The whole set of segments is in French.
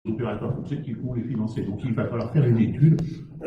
opérateurs français qui vont les financer. Donc il va falloir faire une étude,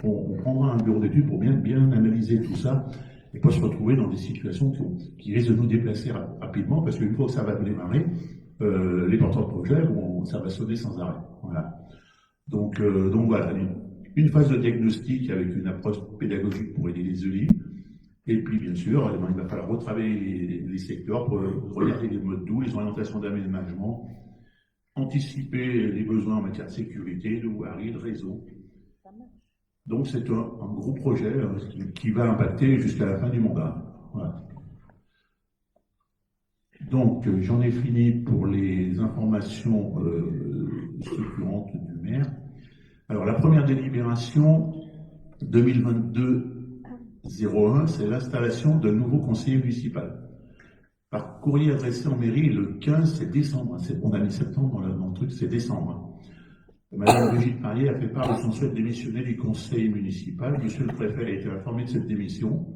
on prendra un bureau d'études pour bien analyser tout ça et pas se retrouver dans des situations qui risquent de nous déplacer rapidement, parce qu'une fois que ça va démarrer, les porteurs de projet, ça va sonner sans arrêt. Voilà. Donc voilà, une phase de diagnostic avec une approche pédagogique pour aider les ELI. Et puis, bien sûr, il va falloir retravailler les secteurs pour regarder les modes doux, les orientations d'aménagement, anticiper les besoins en matière de sécurité, de voirie, de réseau. Donc, c'est un gros projet qui va impacter jusqu'à la fin du mandat. Voilà. Donc, j'en ai fini pour les informations structurantes du maire. Alors, la première délibération 2022-01, c'est l'installation d'un nouveau conseiller municipal. Par courrier adressé en mairie le 15, c'est décembre. On a mis septembre dans le truc, c'est décembre. Madame Brigitte Marié a fait part de son souhait de démissionner du conseil municipal. Monsieur le préfet a été informé de cette démission.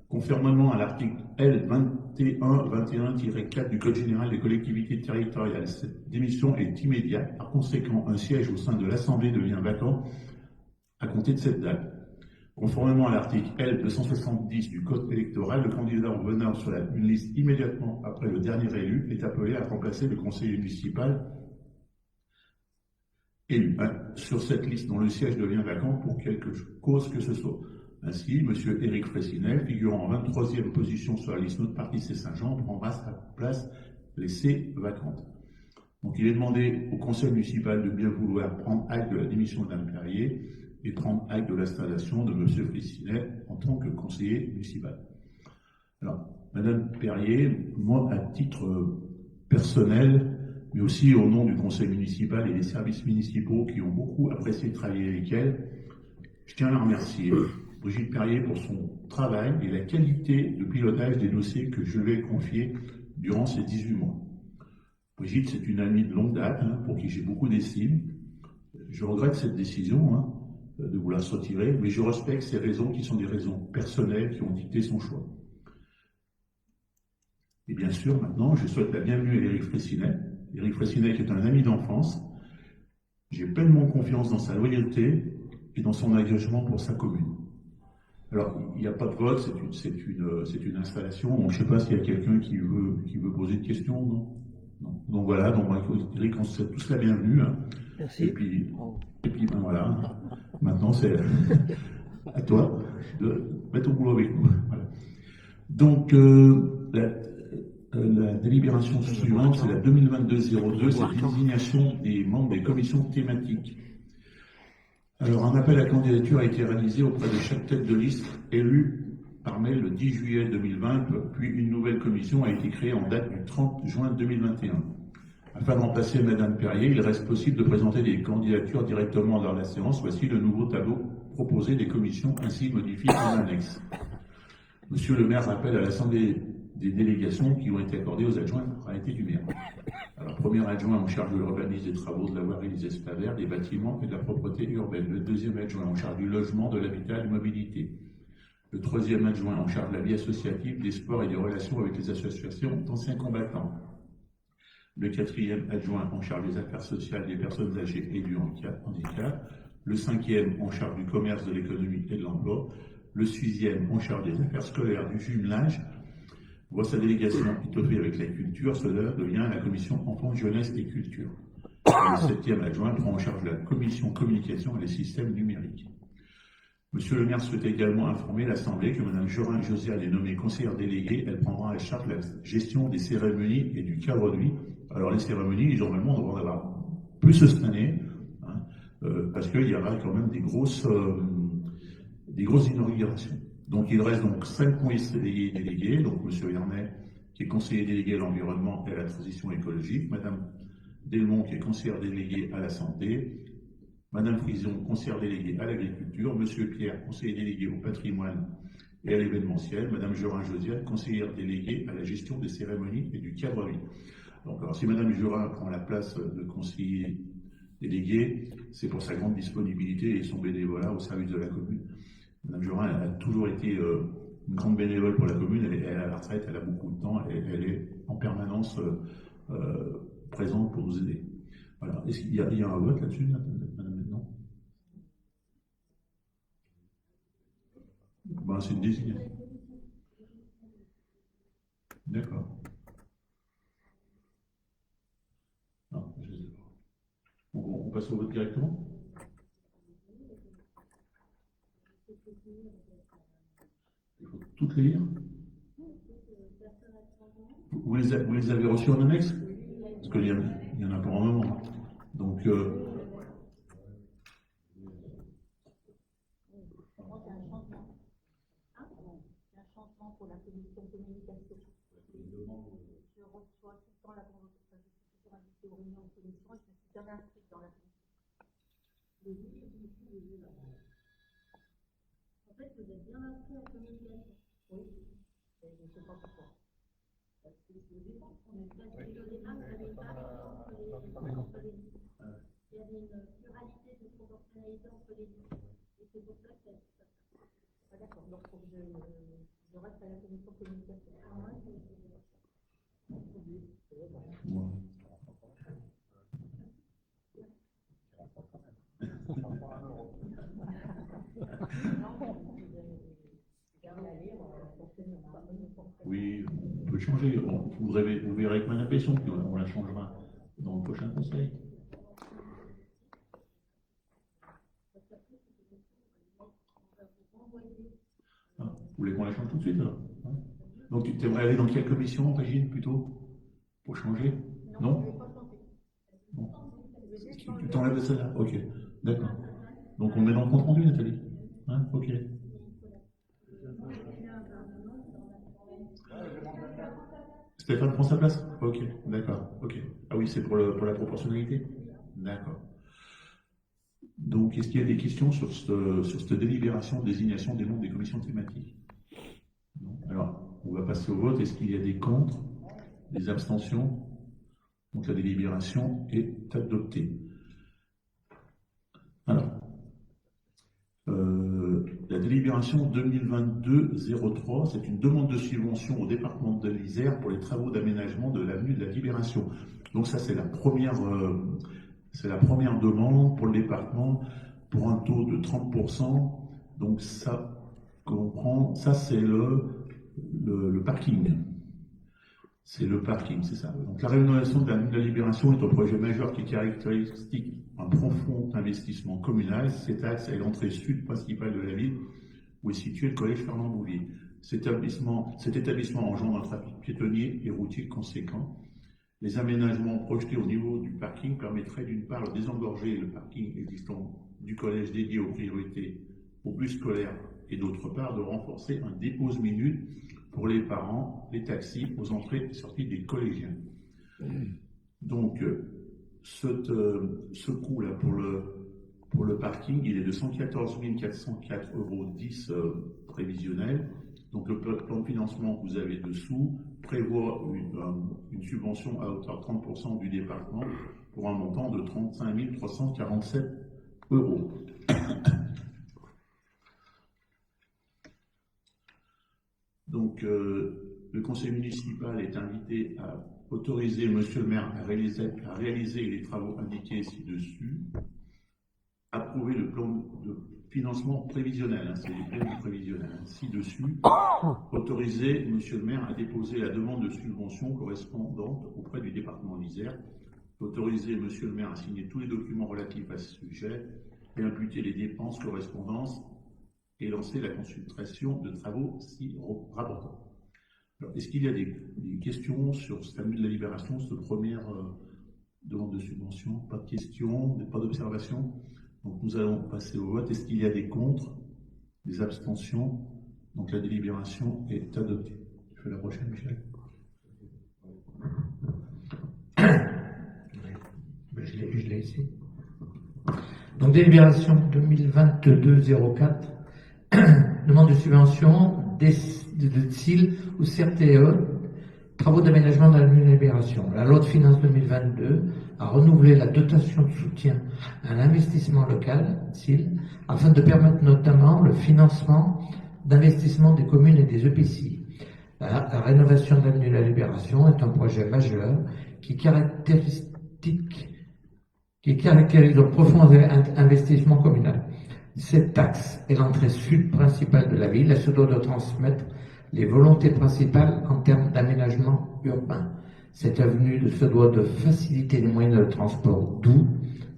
Conformément à l'article L2121-4 du Code général des collectivités territoriales, cette démission est immédiate. Par conséquent, un siège au sein de l'Assemblée devient vacant à compter de cette date. Conformément à l'article L270 du Code électoral, le candidat venant sur une liste immédiatement après le dernier élu est appelé à remplacer le conseiller municipal élu sur cette liste dont le siège devient vacant pour quelque cause que ce soit. Ainsi, M. Éric Fressinet, figurant en 23e position sur la liste Notre Parti C Saint-Jean, prendra sa place laissée vacante. Donc il est demandé au conseil municipal de bien vouloir prendre acte de la démission de Mme Perrier et prendre acte de l'installation de M. Fressinet en tant que conseiller municipal. Alors, Mme Perrier, moi, à titre personnel, mais aussi au nom du conseil municipal et des services municipaux qui ont beaucoup apprécié de travailler avec elle, je tiens à la remercier, Brigitte Perrier, pour son travail et la qualité de pilotage des dossiers que je lui ai confiés durant ces 18 mois. Brigitte, c'est une amie de longue date, pour qui j'ai beaucoup d'estime. Je regrette cette décision, de vouloir se retirer, mais je respecte ces raisons qui sont des raisons personnelles qui ont dicté son choix. Et bien sûr, maintenant, je souhaite la bienvenue à Éric Fressinet. Éric Fressinet qui est un ami d'enfance. J'ai pleinement confiance dans sa loyauté et dans son engagement pour sa commune. Alors, il n'y a pas de vote, c'est une installation, donc je ne sais pas s'il y a quelqu'un qui veut poser une question, non? Donc voilà, donc Éric, on se souhaite tous la bienvenue. Merci. Et puis ben voilà, maintenant c'est à toi de mettre au boulot avec nous. Voilà. Donc la délibération suivante, c'est la 2022-02, c'est la désignation des membres des commissions thématiques. Alors un appel à candidature a été réalisé auprès de chaque tête de liste élue par mail le 10 juillet 2020, puis une nouvelle commission a été créée en date du 30 juin 2021. Afin de remplacer Mme Perrier, il reste possible de présenter des candidatures directement dans la séance. Voici le nouveau tableau proposé des commissions ainsi modifié en annexe. Monsieur le maire rappelle à l'Assemblée des délégations qui ont été accordées aux adjoints à été du maire. Alors, premier adjoint en charge de l'urbanisme, des travaux, de la voirie, des espaces verts, des bâtiments et de la propreté urbaine. Le deuxième adjoint en charge du logement, de l'habitat et de la mobilité. Le troisième adjoint en charge de la vie associative, des sports et des relations avec les associations d'anciens combattants. Le quatrième adjoint en charge des affaires sociales des personnes âgées et du handicap. Le cinquième en charge du commerce, de l'économie et de l'emploi. Le sixième en charge des affaires scolaires, du jumelage. Voit sa délégation étoffée avec la culture, cela devient la commission enfants, jeunesse et culture. Le septième adjoint prend en charge la commission communication et les systèmes numériques. Monsieur le maire souhaite également informer l'Assemblée que Mme Jorin Josiane est nommée conseillère déléguée. Elle prendra à charge la gestion des cérémonies et du cadre de vie. Alors les cérémonies, normalement, on devrait en avoir plus cette année, parce qu'il y aura quand même des grosses inaugurations. Donc il reste donc 5 conseillers délégués, donc M. Hernet, qui est conseiller délégué à l'environnement et à la transition écologique, Mme Delmont, qui est conseillère déléguée à la santé, Mme Frison, conseillère déléguée à l'agriculture, M. Pierre, conseiller délégué au patrimoine et à l'événementiel, Mme Jorin Josiane, conseillère déléguée à la gestion des cérémonies et du cadre de vie. Donc, alors, si Mme Jorin prend la place de conseiller délégué, c'est pour sa grande disponibilité et son bénévolat au service de la commune. Mme Jorin a toujours été une grande bénévole pour la commune, elle est à la retraite, elle a beaucoup de temps, elle est en permanence présente pour nous aider. Voilà. Est-ce qu'il y a un vote là-dessus, madame? Non. Ben, c'est une désignation. D'accord. Non, je ne sais pas. On passe au vote directement? Il faut toutes les lire. Vous les avez reçus en annexe? Parce qu'il y en a pour un moment. Donc, pour la commission communication. Je reçois tout le temps la convocation aux réunions de commission et je me suis jamais inscrite dans la commission. En fait, vous êtes bien inscrit en communication. Oui. Et je ne sais pas pourquoi. Parce que je dépend. On est bien inscrit au départ, il y avait une pluralité de proportionnalité entre les deux. Et c'est pour ça que ça. Ah, d'accord. Donc, je reste à la commission communication. Oui, on peut changer. Vous verrez avec Mme Besson, puis on la changera dans le prochain conseil. Ah, vous voulez qu'on la change tout de suite alors? Donc tu aimerais aller dans quelle commission, Régine, plutôt? Pour changer? Non? Bon. Tu t'enlèves de celle-là? Ok, d'accord. Donc on met dans le compte rendu, Nathalie? Hein? Ok. Stéphane prend sa place? Ok, d'accord. Ok. Ah oui, c'est pour la proportionnalité? D'accord. Donc, est-ce qu'il y a des questions sur cette délibération, désignation des membres des commissions thématiques? Non. Alors, on va passer au vote. Est-ce qu'il y a des contre, des abstentions? Donc, la délibération est adoptée. Alors, la délibération 2022-03, c'est une demande de subvention au département de l'Isère pour les travaux d'aménagement de l'avenue de la Libération. Donc ça, c'est la première demande pour le département pour un taux de 30%. Donc ça comprend, ça c'est le parking. C'est le parking, c'est ça. Donc la rénovation de l'avenue de la Libération est un projet majeur qui caractérise un profond investissement communal. Cet axe est l'entrée sud principale de la ville où est situé le collège Fernand Bouvier. Cet établissement engendre un trafic piétonnier et routier conséquent. Les aménagements projetés au niveau du parking permettraient d'une part de désengorger le parking existant du collège dédié aux priorités aux bus scolaires et d'autre part de renforcer un dépose-minute pour les parents, les taxis aux entrées et sorties des collégiens. Donc, ce coût-là pour le parking, il est de 114 404,10 € prévisionnel. Donc le plan de financement que vous avez dessous prévoit une subvention à hauteur de 30% du département pour un montant de 35 347 €. Donc le conseil municipal est invité à autoriser monsieur le maire à réaliser les travaux indiqués ci-dessus, approuver le plan de financement prévisionnel, c'est les plans prévisionnels, ci-dessus, autoriser monsieur le maire à déposer la demande de subvention correspondante auprès du département de l'Isère, autoriser monsieur le maire à signer tous les documents relatifs à ce sujet et imputer les dépenses correspondantes et lancer la consultation de travaux si rapportant. Est-ce qu'il y a des questions sur cette avenue de la Libération, cette première demande de subvention? Pas de questions, pas d'observations. Donc nous allons passer au vote. Est-ce qu'il y a des contre, des abstentions? Donc la délibération est adoptée. Je fais la prochaine, Michel. Je l'ai ici. Donc délibération 2022-04, demande de subvention de CIL ou CRTE, travaux d'aménagement de l'avenue de la Libération. La loi de finances 2022 a renouvelé la dotation de soutien à l'investissement local, CIL, afin de permettre notamment le financement d'investissements des communes et des EPCI. La rénovation de l'avenue de la Libération est un projet majeur qui caractérise qui caractérise un profond investissement communal. Cette taxe est l'entrée sud principale de la ville. Elle se doit de transmettre les volontés principales en termes d'aménagement urbain. Cette avenue se doit de faciliter les moyens de transport doux,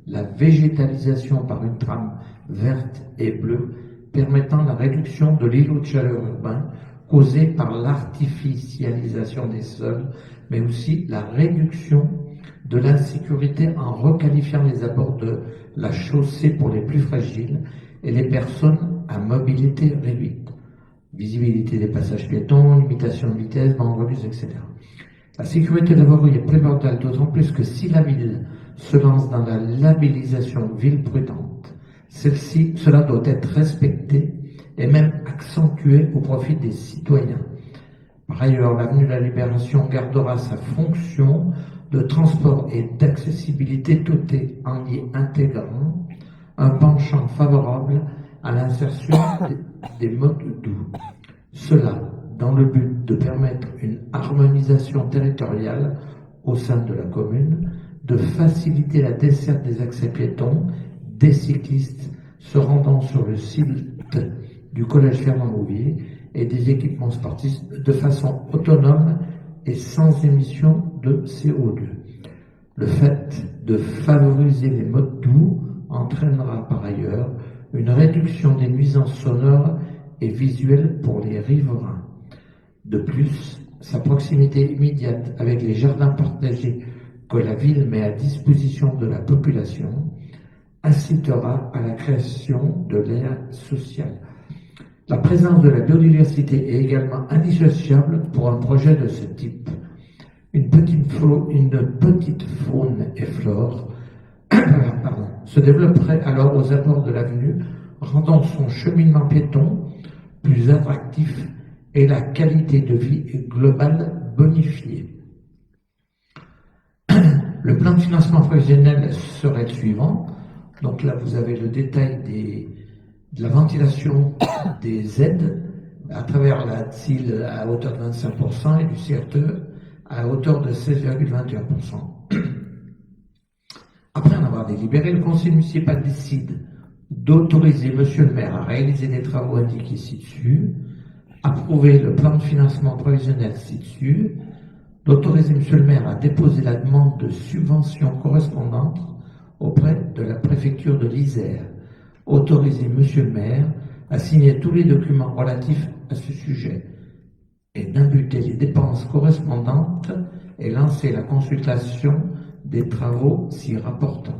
la végétalisation par une trame verte et bleue permettant la réduction de l'îlot de chaleur urbain causé par l'artificialisation des sols, mais aussi la réduction de l'insécurité en requalifiant les abords de la chaussée pour les plus fragiles et les personnes à mobilité réduite. Visibilité des passages piétons, limitation de vitesse, banlieues, etc. La sécurité de la voirie est primordiale, d'autant plus que si la ville se lance dans la labellisation ville prudente, cela doit être respecté et même accentué au profit des citoyens. Par ailleurs, l'avenue de la Libération gardera sa fonction de transport et d'accessibilité tout en y intégrant un penchant favorable à l'insertion des modes doux. Cela dans le but de permettre une harmonisation territoriale au sein de la commune, de faciliter la desserte des accès piétons, des cyclistes se rendant sur le site du collège Fernand-Louvier et des équipements sportifs de façon autonome et sans émission de CO2. Le fait de favoriser les modes doux entraînera par ailleurs une réduction des nuisances sonores et visuelles pour les riverains. De plus, sa proximité immédiate avec les jardins partagés que la ville met à disposition de la population incitera à la création de lien social. La présence de la biodiversité est également indissociable pour un projet de ce type. Une petite faune et flore se développerait alors aux abords de l'avenue, rendant son cheminement piéton plus attractif et la qualité de vie globale bonifiée. Le plan de financement prévisionnel serait le suivant. Donc là, vous avez le détail de la ventilation des aides à travers la TSIL à hauteur de 25% et du CRTE à hauteur de 16,21%. Après en avoir délibéré, le conseil municipal décide d'autoriser monsieur le maire à réaliser les travaux indiqués ci-dessus, approuver le plan de financement prévisionnel ci-dessus, d'autoriser monsieur le maire à déposer la demande de subvention correspondante auprès de la préfecture de l'Isère, autoriser monsieur le maire à signer tous les documents relatifs à ce sujet et d'imputer les dépenses correspondantes et lancer la consultation des travaux s'y rapportant.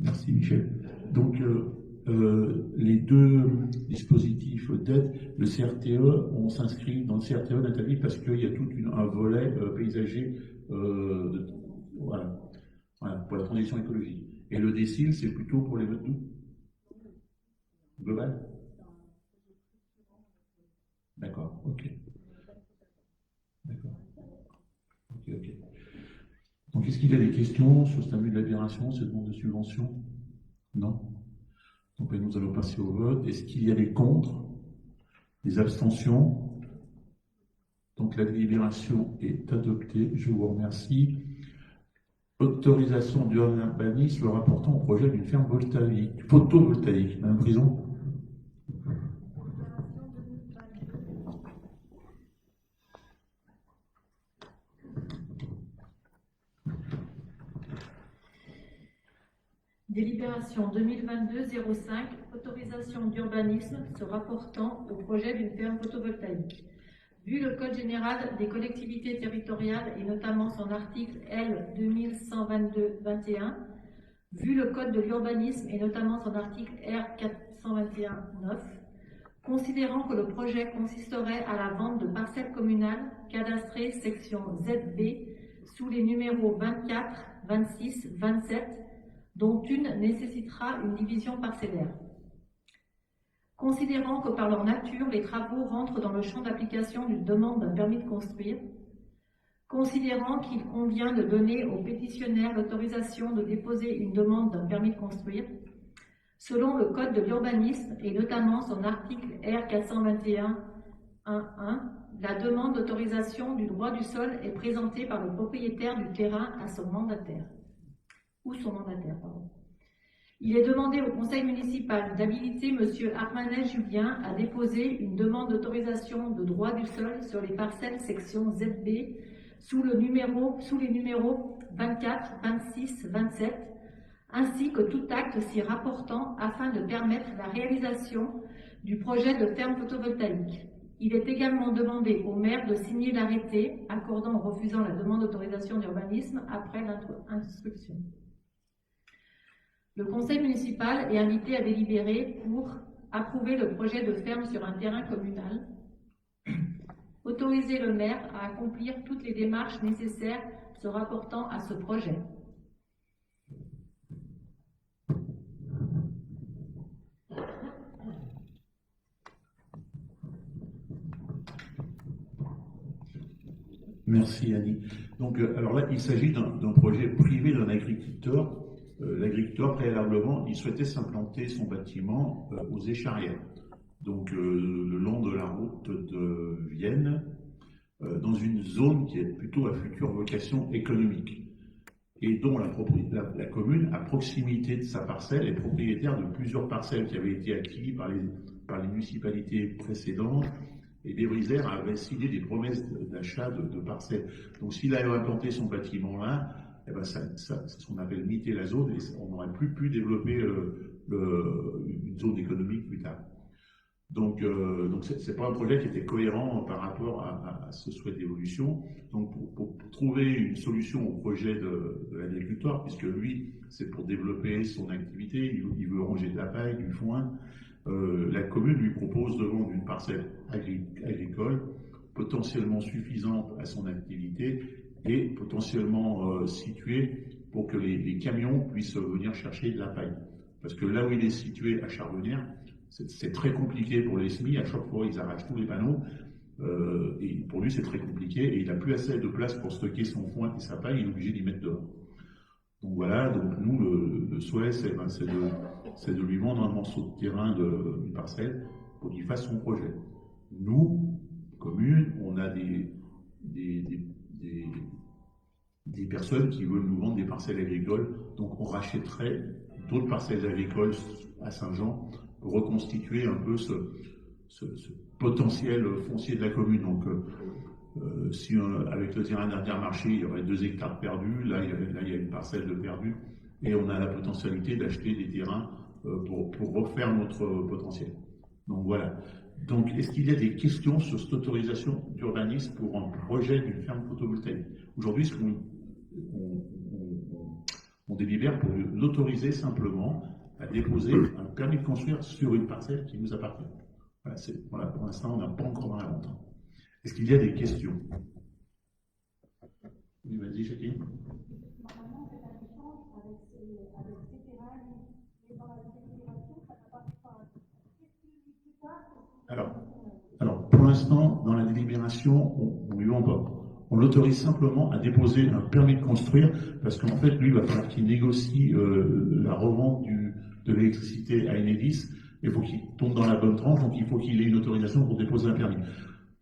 Merci Michel. Donc les deux dispositifs d'aide, le CRTE, on s'inscrit dans le CRTE, Nathalie, parce qu'il y a tout un volet paysager voilà, pour la transition écologique. Et le DSIL, c'est plutôt pour les modes doux global. D'accord, ok. D'accord. Ok. Donc, est-ce qu'il y a des questions sur cette avenue de l'Aberration, cette demande de subvention? Non. Donc, nous allons passer au vote. Est-ce qu'il y a des contre? Des abstentions? Donc, la délibération est adoptée. Je vous remercie. Autorisation du urbanisme rapportant au projet d'une ferme photovoltaïque. Madame Prison. Délibération 2022-05, autorisation d'urbanisme se rapportant au projet d'une ferme photovoltaïque. Vu le Code général des collectivités territoriales et notamment son article L 2122-21, vu le Code de l'urbanisme et notamment son article R 421-9, considérant que le projet consisterait à la vente de parcelles communales cadastrées section ZB sous les numéros 24, 26, 27, dont une nécessitera une division parcellaire. Considérant que par leur nature, les travaux rentrent dans le champ d'application d'une demande d'un permis de construire, considérant qu'il convient de donner aux pétitionnaires l'autorisation de déposer une demande d'un permis de construire, selon le Code de l'urbanisme et notamment son article R 421-1.1, la demande d'autorisation du droit du sol est présentée par le propriétaire du terrain à son mandataire, ou son mandataire, pardon. Il est demandé au conseil municipal d'habiliter M. Armanet Julien à déposer une demande d'autorisation de droit du sol sur les parcelles section ZB sous les numéros 24, 26, 27, ainsi que tout acte s'y rapportant afin de permettre la réalisation du projet de ferme photovoltaïque. Il est également demandé au maire de signer l'arrêté accordant ou refusant la demande d'autorisation d'urbanisme après l'instruction. Le conseil municipal est invité à délibérer pour approuver le projet de ferme sur un terrain communal, autoriser le maire à accomplir toutes les démarches nécessaires se rapportant à ce projet. Merci Annie. Donc, alors là, il s'agit d'un projet privé d'un agriculteur. L'agriculteur, préalablement, il souhaitait s'implanter son bâtiment aux Écharrières, donc le long de la route de Vienne, dans une zone qui est plutôt à future vocation économique et dont la commune, à proximité de sa parcelle, est propriétaire de plusieurs parcelles qui avaient été acquises par les municipalités précédentes. Et Desbrisaires avait signé des promesses d'achat de parcelles. Donc s'il avait implanté son bâtiment là, eh ben c'est ce qu'on appelle miter la zone, et on n'aurait plus pu développer une zone économique plus tard. Donc c'est pas un projet qui était cohérent par rapport à ce souhait d'évolution. Donc pour trouver une solution au projet de l'agriculteur, puisque lui c'est pour développer son activité, il veut ranger de la paille, du foin. La commune lui propose de vendre une parcelle agricole potentiellement suffisante à son activité et potentiellement située pour que les camions puissent venir chercher de la paille. Parce que là où il est situé à Charbonnières, c'est très compliqué pour les semis. À chaque fois, ils arrachent tous les panneaux. Et pour lui, c'est très compliqué. Et il n'a plus assez de place pour stocker son foin et sa paille. Il est obligé d'y mettre dehors. Donc voilà, donc nous, le souhait, c'est de lui vendre un morceau de terrain d'une parcelle pour qu'il fasse son projet. Nous, commune, on a des personnes qui veulent nous vendre des parcelles agricoles, donc on rachèterait d'autres parcelles agricoles à Saint-Jean pour reconstituer un peu ce potentiel foncier de la commune. Donc, si avec le terrain d'Intermarché, il y aurait 2 hectares perdus, là il y a une parcelle de perdue, et on a la potentialité d'acheter des terrains pour refaire notre potentiel. Donc voilà. Donc, est-ce qu'il y a des questions sur cette autorisation d'urbanisme pour un projet d'une ferme photovoltaïque? Aujourd'hui, on délibère pour l'autoriser simplement à déposer un permis de construire sur une parcelle qui nous appartient. Voilà, pour l'instant, on n'a pas encore dans la vente. Est-ce qu'il y a des questions? Oui, vas-y, Jacqueline. Normalement, c'est un échange avec ces terrains, mais dans la délibération, ça n'a pas fait. Qu'est-ce qui dit plus tard? Alors, pour l'instant, dans la délibération, on ne lui vend pas. On l'autorise simplement à déposer un permis de construire, parce qu'en fait, lui, il va falloir qu'il négocie la revente de l'électricité à Enedis. Il faut qu'il tombe dans la bonne tranche, donc il faut qu'il ait une autorisation pour déposer un permis.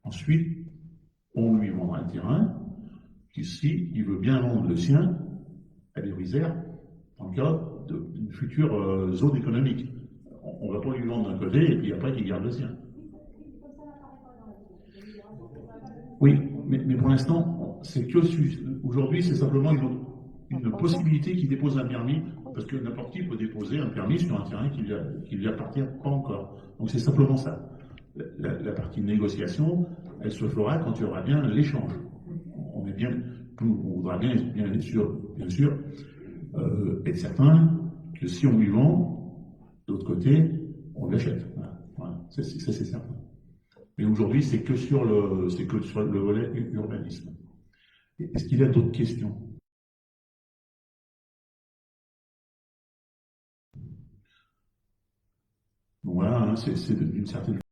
Ensuite, on lui vendra le terrain, qui, si il veut bien vendre le sien à Desbrisaires, dans le cadre d'une future zone économique. On ne va pas lui vendre d'un côté et puis après qu'il garde le sien. Oui, mais pour l'instant, c'est que aujourd'hui, c'est simplement une possibilité qu'il dépose un permis, parce que n'importe qui peut déposer un permis sur un terrain qui lui appartient pas encore. Donc c'est simplement ça. La partie de négociation, elle se fera quand il y aura bien l'échange. On voudra bien sûr, être certain que si on lui vend, de l'autre côté, on l'achète. Voilà. Ça, c'est certain. Mais aujourd'hui, c'est que sur le volet urbanisme. Est-ce qu'il y a d'autres questions? Voilà, c'est d'une certaine